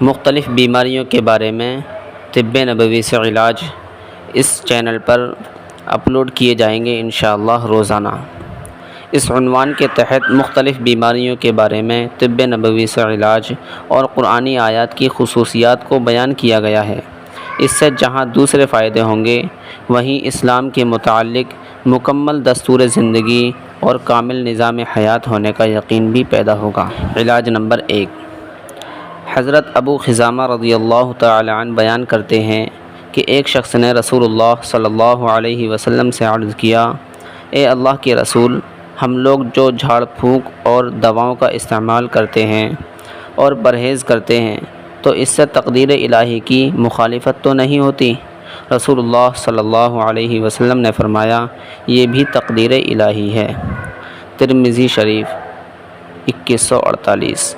मुख्तलिफ़ बीमारियों के बारे में तिब्बे नबवी से इलाज इस चैनल पर अपलोड किए जाएंगे इंशाअल्लाह रोज़ाना। इस उन्वान के तहत मुख्तलिफ़ बीमारियों के बारे में तिब्बे नबवी से इलाज और कुरानी आयात की खुसूसियात को बयान किया गया है। इससे जहाँ दूसरे फ़ायदे होंगे, वहीं इस्लाम के मुताल्लिक़ मुकम्मल दस्तूर ज़िंदगी और कामिल निज़ाम हयात होने का यकीन भी पैदा होगा। इलाज नंबर 1। हज़रत अबू ख़िज़ामा रज़ियल्लाहु तआला अन्हु बयान करते हैं कि एक शख्स ने रसूलुल्लाह सल्लल्लाहु अलैहि वसल्लम से अर्ज़ किया, ए अल्लाह के रसूल, हम लोग जो झाड़ फूँक और दवाओं का इस्तेमाल करते हैं और परहेज़ करते हैं, तो इससे तक़दीर इलाही की मुखालिफत तो नहीं होती? रसूलुल्लाह सल्लल्लाहु अलैहि वसल्लम ने फ़रमाया, ये भी तक़दीर इलाही है। तिर्मिज़ी शरीफ 2148।